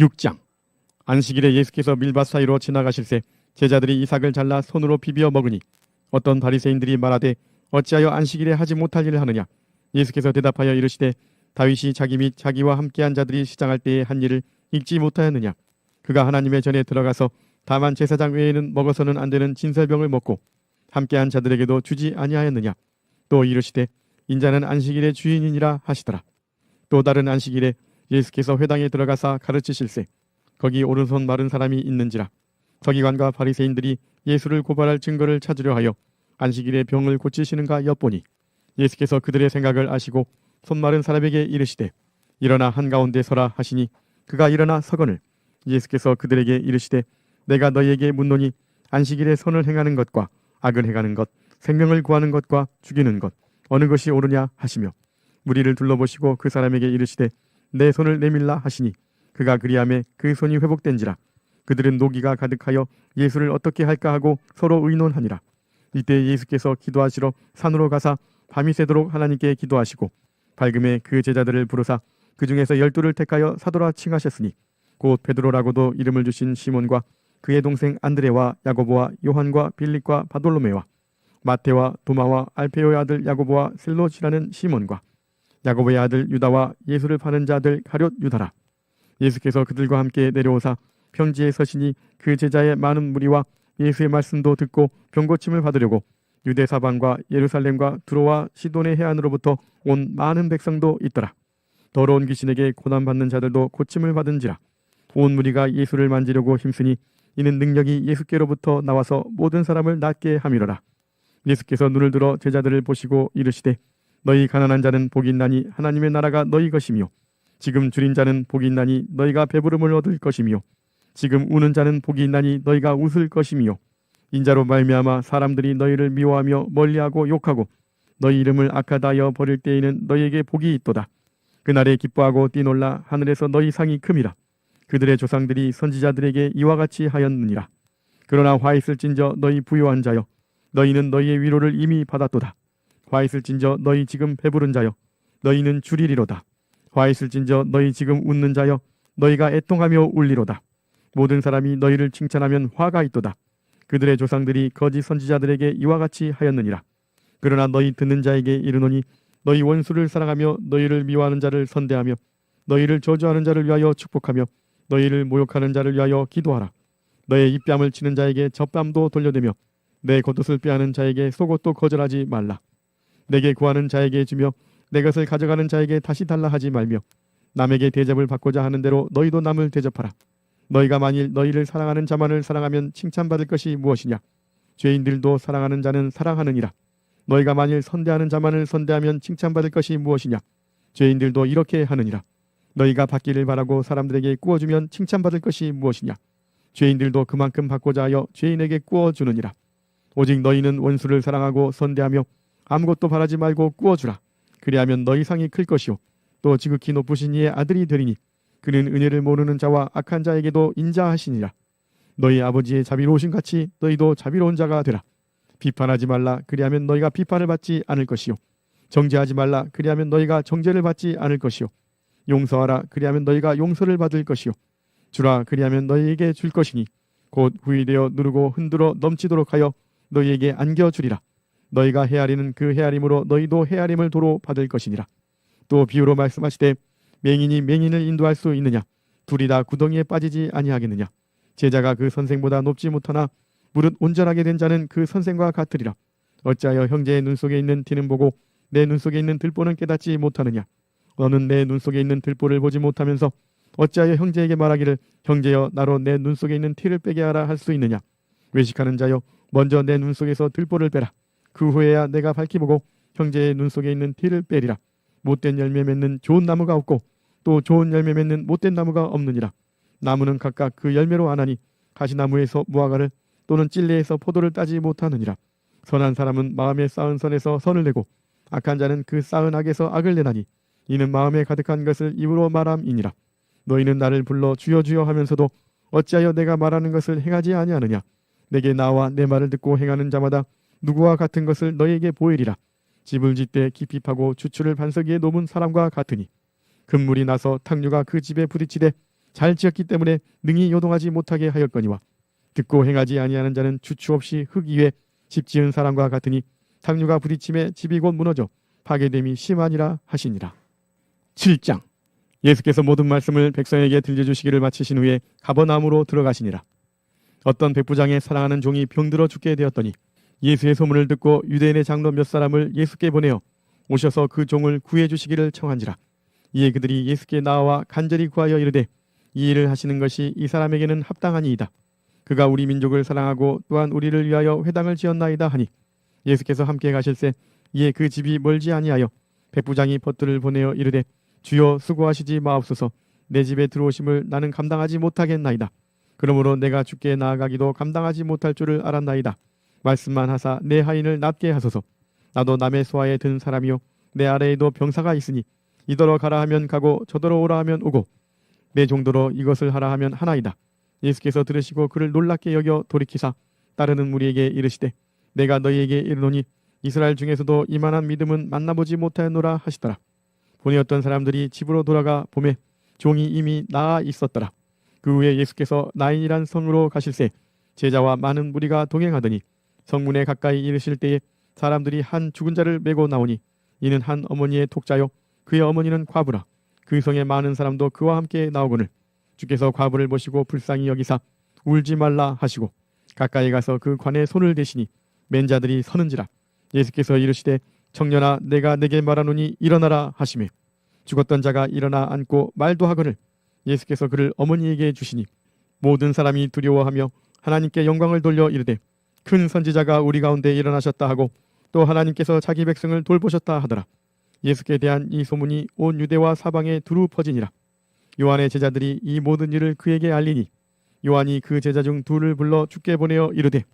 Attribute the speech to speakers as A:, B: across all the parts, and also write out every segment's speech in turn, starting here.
A: 6장. 안식일에 예수께서 밀밭 사이로 지나가실새 제자들이 이삭을 잘라 손으로 비벼 먹으니 어떤 바리새인들이 말하되 어찌하여 안식일에 하지 못할 일을 하느냐. 예수께서 대답하여 이르시되 다윗이 자기 및 자기와 함께한 자들이 시장할 때에 한 일을 읽지 못하였느냐. 그가 하나님의 전에 들어가서 다만 제사장 외에는 먹어서는 안 되는 진설병을 먹고 함께한 자들에게도 주지 아니하였느냐. 또 이르시되 인자는 안식일의 주인이니라 하시더라. 또 다른 안식일에 예수께서 회당에 들어가사 가르치실세 거기 오른손 마른 사람이 있는지라. 서기관과 바리새인들이 예수를 고발할 증거를 찾으려 하여 안식일에 병을 고치시는가 엿보니 예수께서 그들의 생각을 아시고 손 마른 사람에게 이르시되 일어나 한가운데 서라 하시니 그가 일어나 서거늘 예수께서 그들에게 이르시되 내가 너희에게 묻노니 안식일에 선을 행하는 것과 악을 행하는 것, 생명을 구하는 것과 죽이는 것 어느 것이 옳으냐 하시며 무리를 둘러보시고 그 사람에게 이르시되 내 손을 내밀라 하시니 그가 그리하매 그 손이 회복된지라. 그들은 노기가 가득하여 예수를 어떻게 할까 하고 서로 의논하니라. 이때 예수께서 기도하시러 산으로 가사 밤이 새도록 하나님께 기도하시고 밝음에 그 제자들을 부르사 그 중에서 12를 택하여 사도라 칭하셨으니 곧 베드로라고도 이름을 주신 시몬과 그의 동생 안드레와 야고보와 요한과 빌립과 바돌로메와 마테와 도마와 알페오의 아들 야고보와 셀롯이라는 시몬과 야고보의 아들 유다와 예수를 파는 자들 가룟 유다라. 예수께서 그들과 함께 내려오사 평지에 서시니 그 제자의 많은 무리와 예수의 말씀도 듣고 병고침을 받으려고 유대 사방과 예루살렘과 두로와 시돈의 해안으로부터 온 많은 백성도 있더라. 더러운 귀신에게 고난받는 자들도 고침을 받은지라. 온 무리가 예수를 만지려고 힘쓰니 이는 능력이 예수께로부터 나와서 모든 사람을 낫게 함이로라. 예수께서 눈을 들어 제자들을 보시고 이르시되 너희 가난한 자는 복이 있나니 하나님의 나라가 너희 것이며 지금 줄인 자는 복이 있나니 너희가 배부름을 얻을 것이며 지금 우는 자는 복이 있나니 너희가 웃을 것이며 인자로 말미암아 사람들이 너희를 미워하며 멀리하고 욕하고 너희 이름을 악하다 하여 버릴 때에는 너희에게 복이 있도다. 그날에 기뻐하고 뛰놀라 하늘에서 너희 상이 큼이라. 그들의 조상들이 선지자들에게 이와 같이 하였느니라. 그러나 화 있을진저 너희 부요한 자여 너희는 너희의 위로를 이미 받았도다. 화 있을진저 너희 지금 배부른 자여 너희는 줄이리로다. 화 있을진저 너희 지금 웃는 자여 너희가 애통하며 울리로다. 모든 사람이 너희를 칭찬하면 화가 있도다. 그들의 조상들이 거짓 선지자들에게 이와 같이 하였느니라. 그러나 너희 듣는 자에게 이르노니 너희 원수를 사랑하며 너희를 미워하는 자를 선대하며 너희를 저주하는 자를 위하여 축복하며 너희를 모욕하는 자를 위하여 기도하라. 너의 입뺨을 치는 자에게 젖뺨도 돌려대며 내 겉옷을 빼앗는 자에게 속옷도 거절하지 말라. 내게 구하는 자에게 주며 내 것을 가져가는 자에게 다시 달라 하지 말며 남에게 대접을 받고자 하는 대로 너희도 남을 대접하라. 너희가 만일 너희를 사랑하는 자만을 사랑하면 칭찬받을 것이 무엇이냐. 죄인들도 사랑하는 자는 사랑하느니라. 너희가 만일 선대하는 자만을 선대하면 칭찬받을 것이 무엇이냐. 죄인들도 이렇게 하느니라. 너희가 받기를 바라고 사람들에게 꾸어주면 칭찬받을 것이 무엇이냐. 죄인들도 그만큼 받고자 하여 죄인에게 꾸어주느니라. 오직 너희는 원수를 사랑하고 선대하며 아무것도 바라지 말고 꾸어주라. 그리하면 너희 상이 클 것이요 또 지극히 높으신 이의 아들이 되리니 그는 은혜를 모르는 자와 악한 자에게도 인자하시니라. 너희 아버지의 자비로우신 같이 너희도 자비로운 자가 되라. 비판하지 말라. 그리하면 너희가 비판을 받지 않을 것이요 정죄하지 말라. 그리하면 너희가 정죄를 받지 않을 것이요 용서하라. 그리하면 너희가 용서를 받을 것이요 주라. 그리하면 너희에게 줄 것이니 곧 후이되어 누르고 흔들어 넘치도록 하여 너희에게 안겨주리라. 너희가 헤아리는 그 헤아림으로 너희도 헤아림을 도로 받을 것이니라. 또 비유로 말씀하시되 맹인이 맹인을 인도할 수 있느냐. 둘이 다 구덩이에 빠지지 아니하겠느냐. 제자가 그 선생보다 높지 못하나 무릇 온전하게 된 자는 그 선생과 같으리라. 어찌하여 형제의 눈 속에 있는 티는 보고 내 눈 속에 있는 들보는 깨닫지 못하느냐. 너는 내 눈 속에 있는 들보를 보지 못하면서 어찌하여 형제에게 말하기를 형제여 나로 내 눈 속에 있는 티를 빼게 하라 할 수 있느냐. 외식하는 자여 먼저 내 눈 속에서 들보를 빼라. 그 후에야 내가 밝히 보고 형제의 눈 속에 있는 티를 빼리라. 못된 열매 맺는 좋은 나무가 없고 또 좋은 열매 맺는 못된 나무가 없느니라. 나무는 각각 그 열매로 아나니 가시나무에서 무화과를 또는 찔레에서 포도를 따지 못하느니라. 선한 사람은 마음에 쌓은 선에서 선을 내고 악한 자는 그 쌓은 악에서 악을 내나니 이는 마음에 가득한 것을 입으로 말함이니라. 너희는 나를 불러 주여 주여 하면서도 어찌하여 내가 말하는 것을 행하지 아니하느냐. 내게 나와 내 말을 듣고 행하는 자마다 누구와 같은 것을 너희에게 보이리라. 집을 짓되 깊이 파고 주추를 반석 위에 놓은 사람과 같으니 금물이 나서 탕류가 그 집에 부딪히되 잘 지었기 때문에 능히 요동하지 못하게 하였거니와 듣고 행하지 아니하는 자는 주추 없이 흙 위에 집 지은 사람과 같으니 상류가 부딪힘에 집이 곧 무너져 파괴됨이 심하니라 하시니라. 7장. 예수께서 모든 말씀을 백성에게 들려주시기를 마치신 후에 가버나움으로 들어가시니라. 어떤 백부장의 사랑하는 종이 병들어 죽게 되었더니 예수의 소문을 듣고 유대인의 장로 몇 사람을 예수께 보내어 오셔서 그 종을 구해 주시기를 청한지라. 이에 그들이 예수께 나와 간절히 구하여 이르되 이 일을 하시는 것이 이 사람에게는 합당하니이다. 그가 우리 민족을 사랑하고 또한 우리를 위하여 회당을 지었나이다 하니 예수께서 함께 가실새 이에 그 집이 멀지 아니하여 백부장이 벗들을 보내어 이르되 주여 수고하시지 마옵소서. 내 집에 들어오심을 나는 감당하지 못하겠나이다. 그러므로 내가 주께 나아가기도 감당하지 못할 줄을 알았나이다. 말씀만 하사 내 하인을 낫게 하소서. 나도 남의 소하에 든 사람이요 내 아래에도 병사가 있으니 이더러 가라 하면 가고 저더러 오라 하면 오고 내 정도로 이것을 하라 하면 하나이다. 예수께서 들으시고 그를 놀랍게 여겨 돌이키사 따르는 무리에게 이르시되 내가 너희에게 이르노니 이스라엘 중에서도 이만한 믿음은 만나보지 못하였노라 하시더라. 보내었던 사람들이 집으로 돌아가 보매 종이 이미 나아 있었더라. 그 후에 예수께서 나인이란 성으로 가실새 제자와 많은 무리가 동행하더니 성문에 가까이 이르실 때에 사람들이 한 죽은 자를 메고 나오니 이는 한 어머니의 독자요 그의 어머니는 과부라. 그 성에 많은 사람도 그와 함께 나오거늘 주께서 과부를 보시고 불쌍히 여기사 울지 말라 하시고 가까이 가서 그 관에 손을 대시니 맨 자들이 서는지라. 예수께서 이르시되 청년아 내가 내게 말하노니 일어나라 하시매 죽었던 자가 일어나 앉고 말도 하거늘 예수께서 그를 어머니에게 주시니 모든 사람이 두려워하며 하나님께 영광을 돌려 이르되 큰 선지자가 우리 가운데 일어나셨다 하고 또 하나님께서 자기 백성을 돌보셨다 하더라. 예수께 대한 이 소문이 온 유대와 사방에 두루 퍼지니라. 요한의 제자들이 이 모든 일을 그에게 알리니 요한이 그 제자 중 둘을 불러 주께 보내어 이르되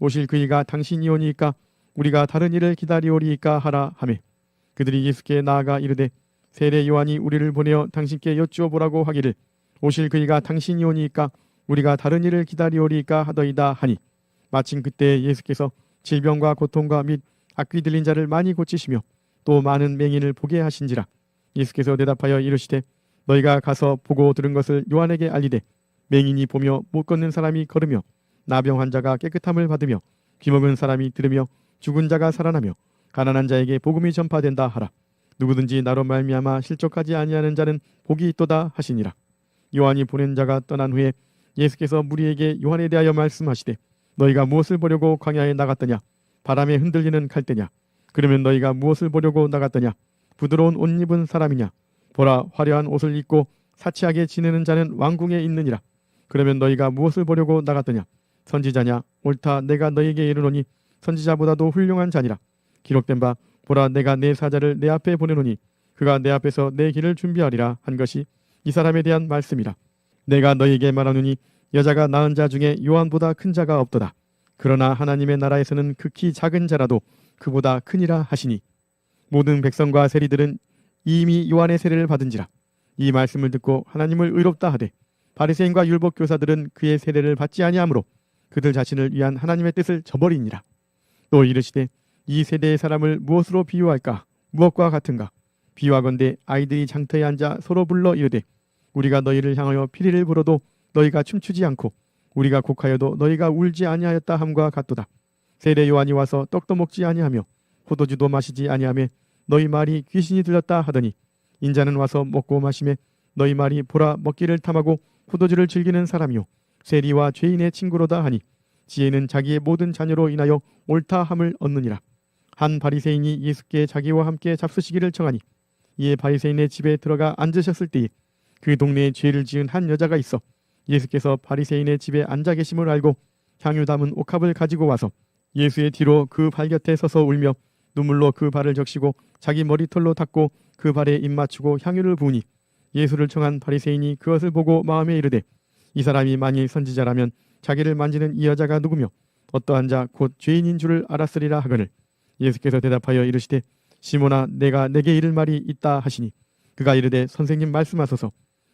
A: 오실 그이가 당신이오니이까 우리가 다른 일을 기다리오리이까 하라 하매 그들이 예수께 나아가 이르되 세례 요한이 우리를 보내어 당신께 여쭈어 보라고 하기를 오실 그이가 당신이오니이까 우리가 다른 일을 기다리오리이까 하더이다 하니 마침 그때 예수께서 질병과 고통과 및 악귀 들린 자를 많이 고치시며 또 많은 맹인을 보게 하신지라. 예수께서 대답하여 이르시되 너희가 가서 보고 들은 것을 요한에게 알리되 맹인이 보며 못 걷는 사람이 걸으며 나병 환자가 깨끗함을 받으며 귀먹은 사람이 들으며 죽은 자가 살아나며 가난한 자에게 복음이 전파된다 하라. 누구든지 나로 말미암아 실족하지 아니하는 자는 복이 있도다 하시니라. 요한이 보낸 자가 떠난 후에 예수께서 무리에게 요한에 대하여 말씀하시되 너희가 무엇을 보려고 광야에 나갔더냐? 바람에 흔들리는 갈대냐? 그러면 너희가 무엇을 보려고 나갔더냐? 부드러운 옷 입은 사람이냐? 보라 화려한 옷을 입고 사치하게 지내는 자는 왕궁에 있느니라. 그러면 너희가 무엇을 보려고 나갔더냐? 선지자냐? 옳다 내가 너희에게 이르노니 선지자보다도 훌륭한 자니라. 기록된 바 보라 내가 내 사자를 내 앞에 보내노니 그가 내 앞에서 내 길을 준비하리라 한 것이 이 사람에 대한 말씀이라. 내가 너희에게 말하노니 여자가 낳은 자 중에 요한보다 큰 자가 없도다. 그러나 하나님의 나라에서는 극히 작은 자라도 그보다 크니라 하시니 모든 백성과 세리들은 이미 요한의 세례를 받은지라. 이 말씀을 듣고 하나님을 의롭다 하되 바리새인과 율법 교사들은 그의 세례를 받지 아니하므로 그들 자신을 위한 하나님의 뜻을 저버리니라. 또 이르시되 이 세대의 사람을 무엇으로 비유할까? 무엇과 같은가? 비유하건대 아이들이 장터에 앉아 서로 불러 이르되 우리가 너희를 향하여 피리를 불어도 너희가 춤추지 않고 우리가 곡하여도 너희가 울지 아니하였다 함과 같도다. 세례 요한이 와서 떡도 먹지 아니하며 포도주도 마시지 아니하며 너희 말이 귀신이 들렸다 하더니 인자는 와서 먹고 마시며 너희 말이 보라 먹기를 탐하고 포도주를 즐기는 사람이요 세리와 죄인의 친구로다 하니 지혜는 자기의 모든 자녀로 인하여 옳다 함을 얻느니라. 한 바리새인이 예수께 자기와 함께 잡수시기를 청하니 이에 바리새인의 집에 들어가 앉으셨을 때에 그 동네에 죄를 지은 한 여자가 있어 예수께서 바리새인의 집에 앉아 계심을 알고 향유 담은 옥합을 가지고 와서 예수의 뒤로 그 발 곁에 서서 울며 눈물로 그 발을 적시고 자기 머리털로 닦고 그 발에 입 맞추고 향유를 부으니 예수를 청한 바리새인이 그것을 보고 마음에 이르되 이 사람이 만일 선지자라면 자기를 만지는 이 여자가 누구며 어떠한 자 곧 죄인인 줄을 알았으리라 하거늘 예수께서 대답하여 이르시되 시몬아 내가 내게 이를 말이 있다 하시니 그가 이르되 선생님 말씀하소서.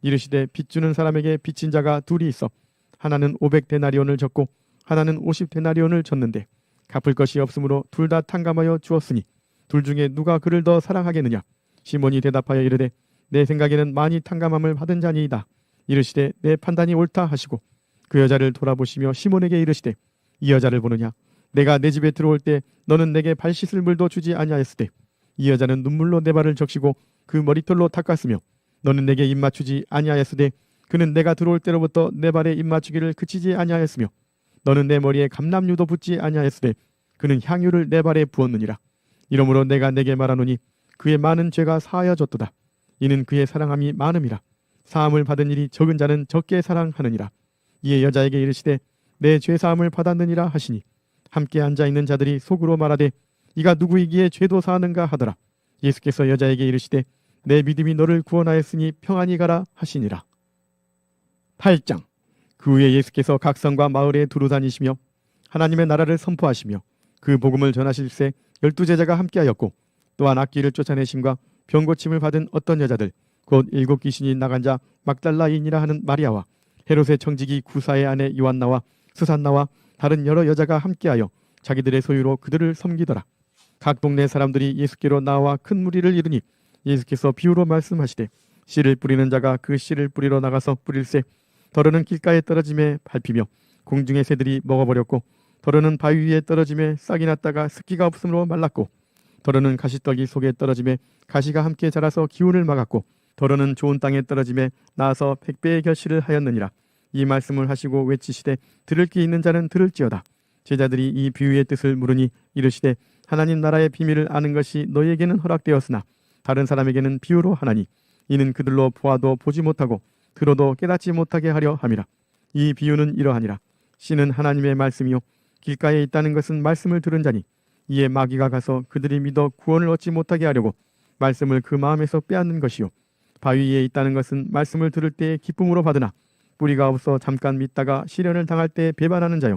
A: 이르시되 빚 주는 사람에게 빚진 자가 둘이 있어 하나는 500데나리온을 졌고 하나는 50데나리온을 졌는데 갚을 것이 없으므로 둘 다 탕감하여 주었으니 둘 중에 누가 그를 더 사랑하겠느냐? 시몬이 대답하여 이르되 내 생각에는 많이 탕감함을 받은 자니이다. 이르시되 내 판단이 옳다 하시고 그 여자를 돌아보시며 시몬에게 이르시되 이 여자를 보느냐 내가 내 집에 들어올 때 너는 내게 발 씻을 물도 주지 아니하였으되 이 여자는 눈물로 내 발을 적시고 그 머리털로 닦았으며 너는 내게 입 맞추지 아니하였으되 그는 내가 들어올 때로부터 내 발에 입 맞추기를 그치지 아니하였으며 너는 내 머리에 감람유도 붓지 아니하였으되 그는 향유를 내 발에 부었느니라. 이러므로 내가 내게 말하노니 그의 많은 죄가 사하여졌도다. 이는 그의 사랑함이 많음이라. 사함을 받은 일이 적은 자는 적게 사랑하느니라. 이에 여자에게 이르시되 내 죄사함을 받았느니라 하시니 함께 앉아있는 자들이 속으로 말하되 이가 누구이기에 죄도 사하는가 하더라. 예수께서 여자에게 이르시되 내 믿음이 너를 구원하였으니 평안히 가라 하시니라. 8장. 그 후에 예수께서 각 성과 마을에 두루 다니시며 하나님의 나라를 선포하시며 그 복음을 전하실새 12제자가 함께하였고 또한 악귀를 쫓아내심과 병고침을 받은 어떤 여자들 곧 7 귀신이 나간 자 막달라인이라 하는 마리아와 헤롯의 청지기 구사의 아내 요한나와 수산나와 다른 여러 여자가 함께하여 자기들의 소유로 그들을 섬기더라. 각 동네 사람들이 예수께로 나와 큰 무리를 이루니 예수께서 비유로 말씀하시되 씨를 뿌리는 자가 그 씨를 뿌리러 나가서 뿌릴새 더러는 길가에 떨어짐에 밟히며 공중의 새들이 먹어버렸고 더러는 바위 위에 떨어짐에 싹이 났다가 습기가 없으므로 말랐고 더러는 가시떨기 속에 떨어짐에 가시가 함께 자라서 기운을 막았고 더러는 좋은 땅에 떨어짐에 나아서 100배의 결실을 하였느니라. 이 말씀을 하시고 외치시되 들을 귀 있는 자는 들을지어다. 제자들이 이 비유의 뜻을 물으니 이르시되 하나님 나라의 비밀을 아는 것이 너희에게는 허락되었으나 다른 사람에게는 비유로 하나니 이는 그들로 보아도 보지 못하고 들어도 깨닫지 못하게 하려 함이라. 이 비유는 이러하니라. 씨는 하나님의 말씀이요 길가에 있다는 것은 말씀을 들은 자니 이에 마귀가 가서 그들이 믿어 구원을 얻지 못하게 하려고 말씀을 그 마음에서 빼앗는 것이요 바위 위에 있다는 것은 말씀을 들을 때에 기쁨으로 받으나 뿌리가 없어 잠깐 믿다가 시련을 당할 때에 배반하는 자요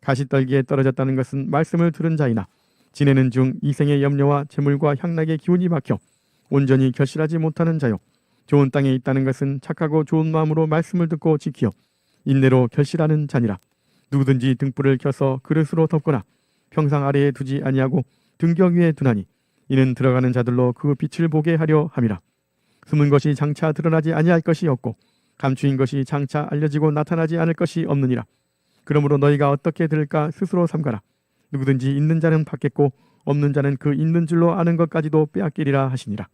A: 가시떨기에 떨어졌다는 것은 말씀을 들은 자이나 지내는 중 이생의 염려와 재물과 향락의 기운이 막혀 온전히 결실하지 못하는 자요 좋은 땅에 있다는 것은 착하고 좋은 마음으로 말씀을 듣고 지키어 인내로 결실하는 자니라. 누구든지 등불을 켜서 그릇으로 덮거나 평상 아래에 두지 아니하고 등경 위에 두나니 이는 들어가는 자들로 그 빛을 보게 하려 함이라. 숨은 것이 장차 드러나지 아니할 것이 없고 감추인 것이 장차 알려지고 나타나지 않을 것이 없느니라. 그러므로 너희가 어떻게 들을까 스스로 삼가라. 누구든지 있는 자는 받겠고 없는 자는 그 있는 줄로 아는 것까지도 빼앗기리라 하시니라.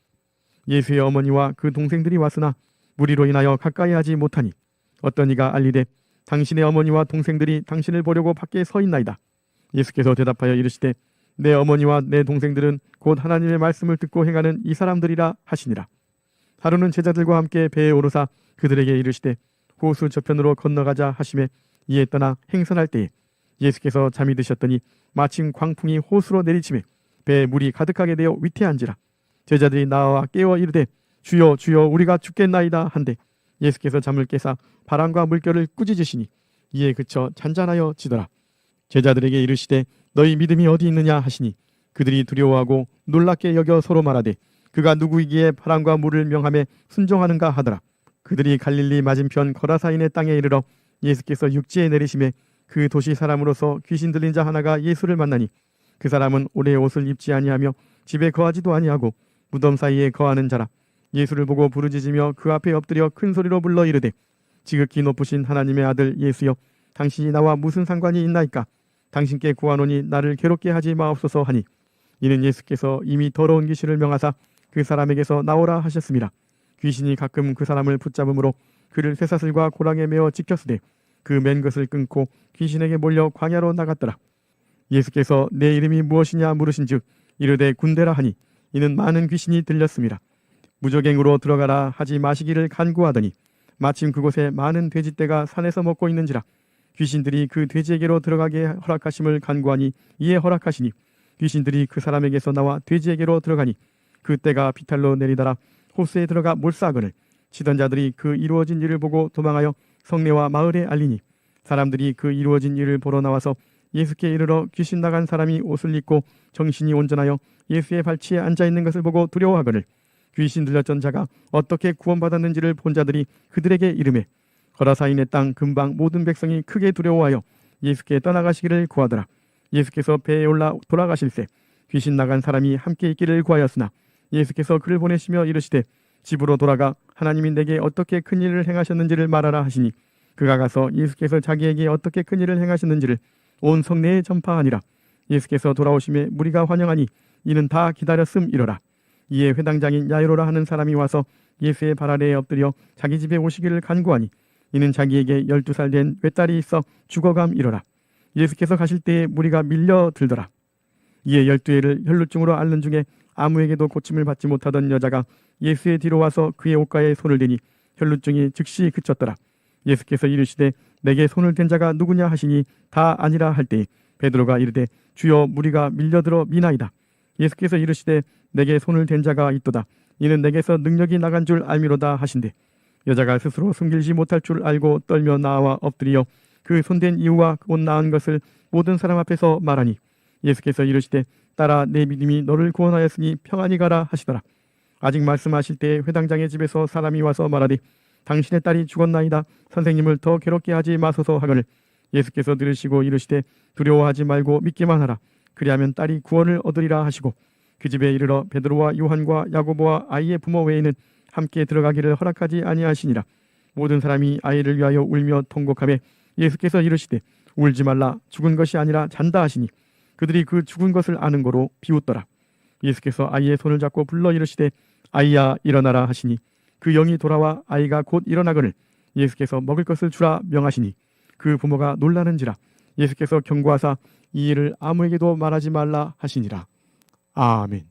A: 예수의 어머니와 그 동생들이 왔으나 무리로 인하여 가까이 하지 못하니 어떤 이가 알리되 당신의 어머니와 동생들이 당신을 보려고 밖에 서 있나이다. 예수께서 대답하여 이르시되 내 어머니와 내 동생들은 곧 하나님의 말씀을 듣고 행하는 이 사람들이라 하시니라. 하루는 제자들과 함께 배에 오르사 그들에게 이르시되 호수 저편으로 건너가자 하시매 이에 떠나 행선할 때에 예수께서 잠이 드셨더니 마침 광풍이 호수로 내리치매 배에 물이 가득하게 되어 위태한지라. 제자들이 나와 깨워 이르되 주여 주여 우리가 죽겠나이다 한데 예수께서 잠을 깨사 바람과 물결을 꾸짖으시니 이에 그쳐 잔잔하여 지더라. 제자들에게 이르시되 너희 믿음이 어디 있느냐 하시니 그들이 두려워하고 놀랍게 여겨 서로 말하되 그가 누구이기에 바람과 물을 명함에 순종하는가 하더라. 그들이 갈릴리 맞은편 거라사인의 땅에 이르러 예수께서 육지에 내리심에 그 도시 사람으로서 귀신 들린 자 하나가 예수를 만나니 그 사람은 오래 옷을 입지 아니하며 집에 거하지도 아니하고 무덤 사이에 거하는 자라. 예수를 보고 부르짖으며 그 앞에 엎드려 큰 소리로 불러 이르되 지극히 높으신 하나님의 아들 예수여 당신이 나와 무슨 상관이 있나이까. 당신께 구하노니 나를 괴롭게 하지 마옵소서 하니 이는 예수께서 이미 더러운 귀신을 명하사 그 사람에게서 나오라 하셨습니다. 귀신이 가끔 그 사람을 붙잡음으로 그를 쇠사슬과 고랑에 메어 지켰으되 그 맨 것을 끊고 귀신에게 몰려 광야로 나갔더라. 예수께서 내 이름이 무엇이냐 물으신즉 이르되 군대라 하니 이는 많은 귀신이 들렸습니다. 무적행으로 들어가라 하지 마시기를 간구하더니 마침 그곳에 많은 돼지떼가 산에서 먹고 있는지라. 귀신들이 그 돼지에게로 들어가게 허락하심을 간구하니 이에 허락하시니 귀신들이 그 사람에게서 나와 돼지에게로 들어가니 그 떼가 비탈로 내리달아 호수에 들어가 몰사하거늘 치던 자들이 그 이루어진 일을 보고 도망하여 성내와 마을에 알리니 사람들이 그 이루어진 일을 보러 나와서 예수께 이르러 귀신 나간 사람이 옷을 입고 정신이 온전하여 예수의 발치에 앉아있는 것을 보고 두려워하거늘 귀신 들렸던 자가 어떻게 구원받았는지를 본 자들이 그들에게 이르매 거라사인의 땅 근방 모든 백성이 크게 두려워하여 예수께 떠나가시기를 구하더라. 예수께서 배에 올라 돌아가실새 귀신 나간 사람이 함께 있기를 구하였으나 예수께서 그를 보내시며 이르시되 집으로 돌아가 하나님이 내게 어떻게 큰 일을 행하셨는지를 말하라 하시니 그가 가서 예수께서 자기에게 어떻게 큰 일을 행하셨는지를 온 성내에 전파하니라. 예수께서 돌아오심에 무리가 환영하니 이는 다 기다렸음이로라. 이에 회당장인 야이로라 하는 사람이 와서 예수의 발 아래에 엎드려 자기 집에 오시기를 간구하니 이는 자기에게 12살 된 외딸이 있어 죽어감이로라. 예수께서 가실 때에 무리가 밀려들더라. 이에 12해를 혈루증으로 앓는 중에 아무에게도 고침을 받지 못하던 여자가 예수의 뒤로 와서 그의 옷가에 손을 대니 혈루증이 즉시 그쳤더라. 예수께서 이르시되 내게 손을 댄 자가 누구냐 하시니 다 아니라 할 때에 베드로가 이르되 주여 무리가 밀려들어 미나이다. 예수께서 이르시되 내게 손을 댄 자가 있도다. 이는 내게서 능력이 나간 줄 알미로다 하신대. 여자가 스스로 숨기지 못할 줄 알고 떨며 나와 엎드려 그 손댄 이유와 곧 나은 것을 모든 사람 앞에서 말하니 예수께서 이르시되 딸아 내 믿음이 너를 구원하였으니 평안히 가라 하시더라. 아직 말씀하실 때에 회당장의 집에서 사람이 와서 말하되 당신의 딸이 죽었나이다. 선생님을 더 괴롭게 하지 마소서 하거늘 예수께서 들으시고 이르시되 두려워하지 말고 믿기만 하라. 그리하면 딸이 구원을 얻으리라 하시고 그 집에 이르러 베드로와 요한과 야고보와 아이의 부모 외에는 함께 들어가기를 허락하지 아니하시니라. 모든 사람이 아이를 위하여 울며 통곡하며 예수께서 이르시되 울지 말라. 죽은 것이 아니라 잔다 하시니 그들이 그 죽은 것을 아는 거로 비웃더라. 예수께서 아이의 손을 잡고 불러 이르시되 아이야 일어나라 하시니 그 영이 돌아와 아이가 곧 일어나거늘 예수께서 먹을 것을 주라 명하시니 그 부모가 놀라는지라. 예수께서 경고하사 이 일을 아무에게도 말하지 말라 하시니라. 아멘.